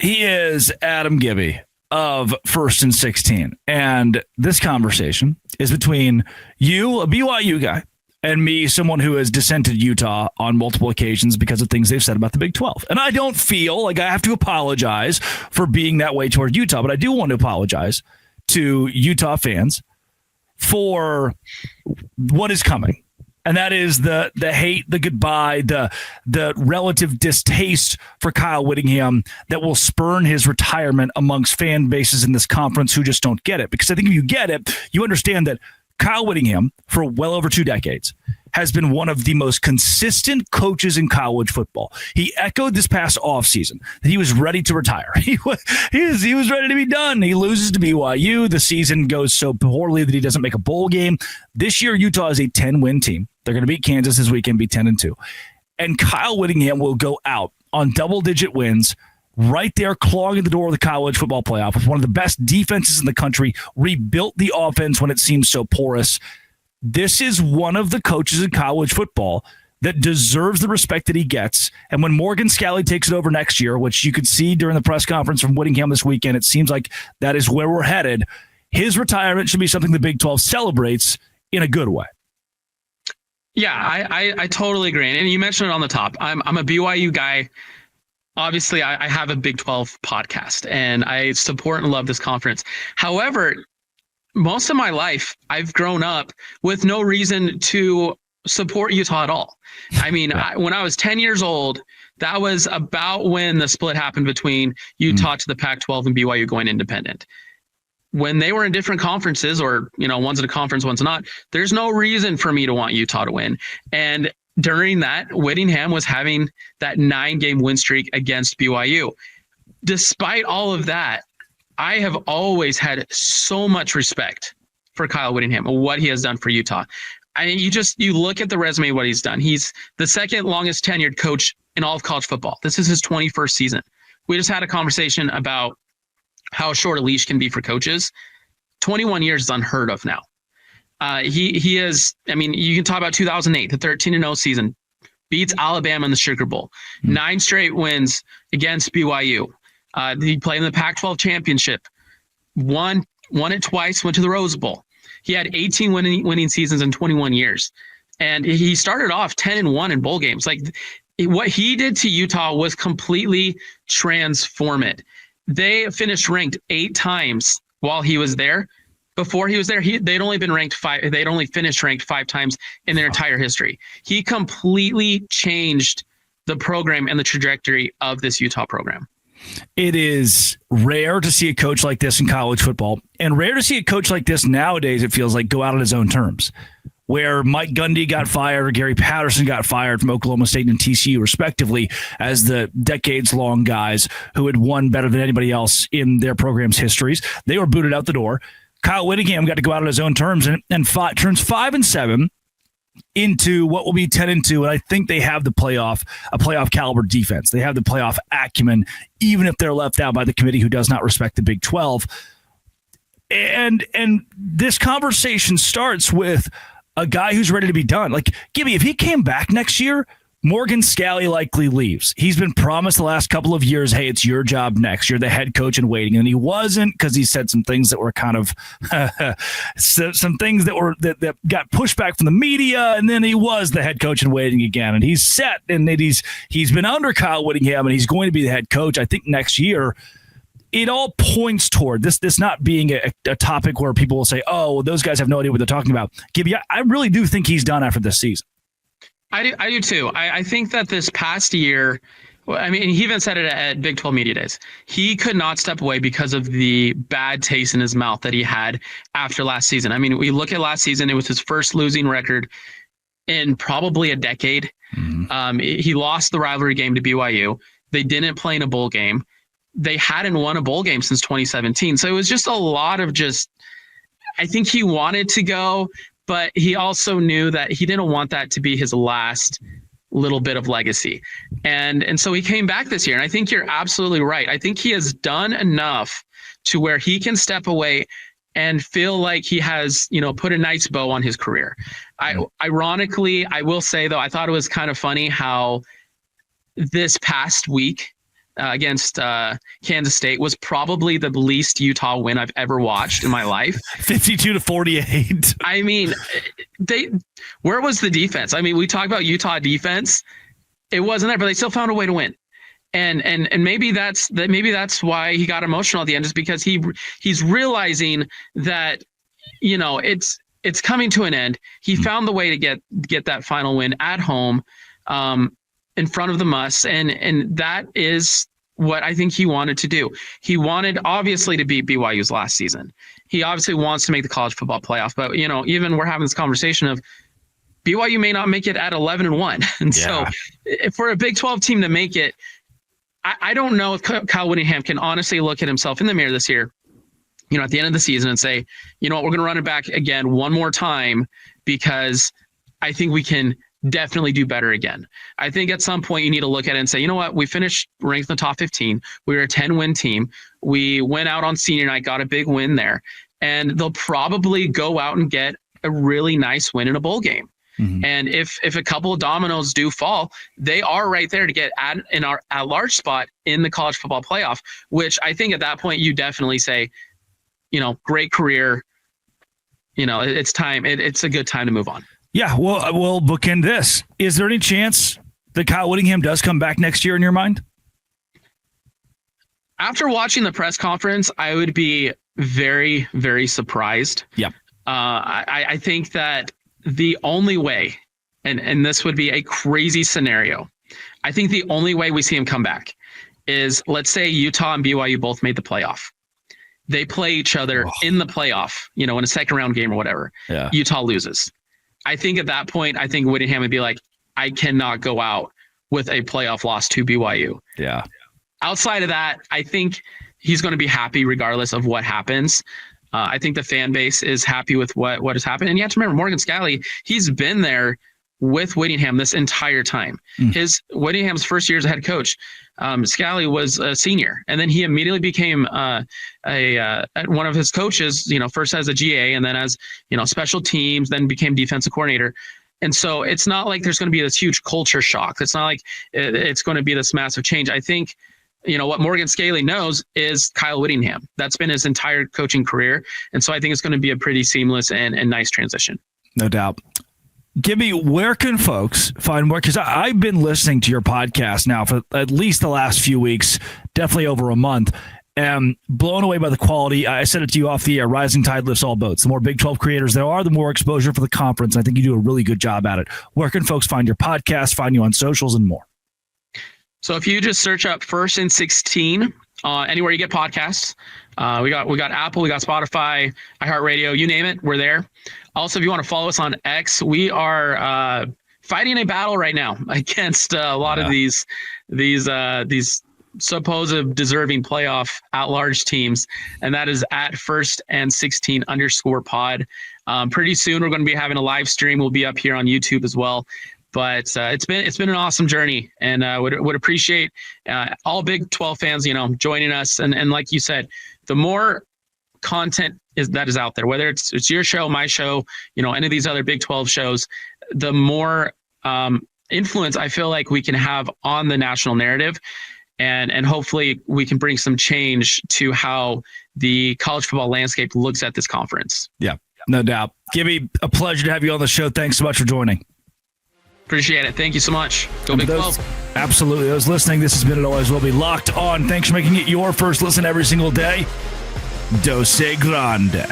He is Adam Gibby of First and 16. And this conversation is between you, a BYU guy, and me, someone who has dissented Utah on multiple occasions because of things they've said about the Big 12. And I don't feel like I have to apologize for being that way toward Utah, but I do want to apologize to Utah fans for what is coming. And that is the hate, the goodbye, the relative distaste for Kyle Whittingham that will spurn his retirement amongst fan bases in this conference who just don't get it. Because I think if you get it, you understand that Kyle Whittingham, for well over 2 decades, has been one of the most consistent coaches in college football. He echoed this past offseason that he was ready to retire. He was ready to be done. He loses to BYU. The season goes so poorly that he doesn't make a bowl game. This year, Utah is a 10-win team. They're going to beat Kansas this weekend, be 10-2. And Kyle Whittingham will go out on double-digit wins, right there clawing at the door of the college football playoff with one of the best defenses in the country, rebuilt the offense when it seems so porous. This is one of the coaches in college football that deserves the respect that he gets. And when Morgan Scalley takes it over next year, which you could see during the press conference from Whittingham this weekend, it seems like that is where we're headed. His retirement should be something the Big 12 celebrates in a good way. Yeah, I totally agree. And you mentioned it on the top. I'm a BYU guy. Obviously, I have a Big 12 podcast, and I support and love this conference. However, most of my life, I've grown up with no reason to support Utah at all. I mean, when I was 10 years old, that was about when the split happened between Utah to the Pac-12 and BYU going independent. When they were in different conferences, or, one's in a conference, one's not, there's no reason for me to want Utah to win. And during that, Whittingham was having that 9-game win streak against BYU. Despite all of that, I have always had so much respect for Kyle Whittingham and what he has done for Utah. I mean, you look at the resume, what he's done. He's the second longest tenured coach in all of college football. This is his 21st season. We just had a conversation about how short a leash can be for coaches. 21 years is unheard of now. He is, I mean, you can talk about 2008, the 13-0 season, beats Alabama in the Sugar Bowl, 9 straight wins against BYU. He played in the Pac-12 championship, won it twice, went to the Rose Bowl. He had 18 winning seasons in 21 years. And he started off 10-1 in bowl games. Like, what he did to Utah was completely transformative. They finished ranked 8 times while he was there. Before he was there, they'd only been ranked 5. They'd only finished ranked 5 times in their entire history. He completely changed the program and the trajectory of this Utah program. It is rare to see a coach like this in college football, and rare to see a coach like this nowadays, it feels like, go out on his own terms, where Mike Gundy got fired or Gary Patterson got fired from Oklahoma State and TCU, respectively, as the decades-long guys who had won better than anybody else in their program's histories. They were booted out the door. Kyle Whittingham got to go out on his own terms and turns 5-7 into what will be 10-2, and I think they have a playoff caliber defense. They have the playoff acumen, even if they're left out by the committee who does not respect the Big 12. And this conversation starts with a guy who's ready to be done. Like, Gibby, if he came back next year, Morgan Scalley likely leaves. He's been promised the last couple of years, hey, it's your job next. You're the head coach in waiting. And he wasn't, because he said some things that were kind of some things that got pushed back from the media. And then he was the head coach in waiting again. And he's set, and he's been under Kyle Whittingham, and he's going to be the head coach, I think, next year. It all points toward this not being a topic where people will say, oh, well, those guys have no idea what they're talking about. Gibby, I really do think he's done after this season. I do too. I think that this past year, I mean, he even said it at Big 12 Media Days. He could not step away because of the bad taste in his mouth that he had after last season. I mean, we look at last season, it was his first losing record in probably a decade. Mm-hmm. He lost the rivalry game to BYU. They didn't play in a bowl game. They hadn't won a bowl game since 2017. So it was just a lot of I think he wanted to go, but he also knew that he didn't want that to be his last little bit of legacy. And so he came back this year. And I think you're absolutely right. I think he has done enough to where he can step away and feel like he has, put a nice bow on his career. Ironically, I will say, though, I thought it was kind of funny how this past week, against Kansas State was probably the least Utah win I've ever watched in my life. 52-48. I mean, where was the defense? I mean, we talk about Utah defense. It wasn't there, but they still found a way to win. And maybe that's why he got emotional at the end, just because he's realizing that, it's coming to an end. He found the way to get that final win at home, in front of the Musts, and that is what I think he wanted to do. He wanted, obviously, to beat BYU's last season. He obviously wants to make the college football playoff, but even we're having this conversation of BYU may not make it at 11-1, and so if for a Big 12 team to make it, I don't know if Kyle Whittingham can honestly look at himself in the mirror this year, at the end of the season and say, we're going to run it back again one more time, because I think we can definitely do better again. I think at some point you need to look at it and say, you know what, we finished ranked in the top 15. We were a 10-win team. We went out on senior night, got a big win there, and they'll probably go out and get a really nice win in a bowl game. Mm-hmm. And if a couple of dominoes do fall, they are right there to get in our large spot in the college football playoff, which I think at that point you definitely say, great career. It's time. It's a good time to move on. Yeah, well, we'll bookend this. Is there any chance that Kyle Whittingham does come back next year in your mind? After watching the press conference, I would be very, very surprised. Yep. I think that the only way, and this would be a crazy scenario, I think the only way we see him come back is, let's say Utah and BYU both made the playoff. They play each other in the playoff, in a second round game or whatever. Yeah. Utah loses. I think at that point, I think Whittingham would be like, I cannot go out with a playoff loss to BYU. Yeah. Outside of that, I think he's going to be happy regardless of what happens. I think the fan base is happy with what has happened. And you have to remember, Morgan Scalley, he's been there with Whittingham this entire time. Whittingham's first year as a head coach, Scalley was a senior, and then he immediately became one of his coaches, first as a GA and then as, special teams, then became defensive coordinator. And so it's not like there's going to be this huge culture shock. It's not like it's going to be this massive change. I think, what Morgan Scalley knows is Kyle Whittingham. That's been his entire coaching career. And so I think it's going to be a pretty seamless and nice transition. No doubt. Gibby, where can folks find more? Because I've been listening to your podcast now for at least the last few weeks, definitely over a month, and blown away by the quality. I said it to you off the air, rising tide lifts all boats. The more Big 12 creators there are, the more exposure for the conference. I think you do a really good job at it. Where can folks find your podcast, find you on socials, and more? So if you just search up First and 16, anywhere you get podcasts, we got Apple, we got Spotify, iHeartRadio, you name it, we're there. Also, if you want to follow us on X, we are fighting a battle right now against a lot of these supposed deserving playoff at-large teams, and that is at First and 16 _pod. Pretty soon, we're going to be having a live stream. We'll be up here on YouTube as well. But it's been an awesome journey, and would appreciate all Big 12 fans, joining us. And like you said, the more content that is out there, whether it's your show, my show, any of these other Big 12 shows, the more influence I feel like we can have on the national narrative, and hopefully we can bring some change to how the college football landscape looks at this conference. Yeah, no doubt. Gibby, a pleasure to have you on the show. Thanks so much for joining. Appreciate it. Thank you so much. Go Big 12. Absolutely. Those listening, this has been It Always Will Be Locked On. Thanks for making it your first listen every single day. Dose Grande.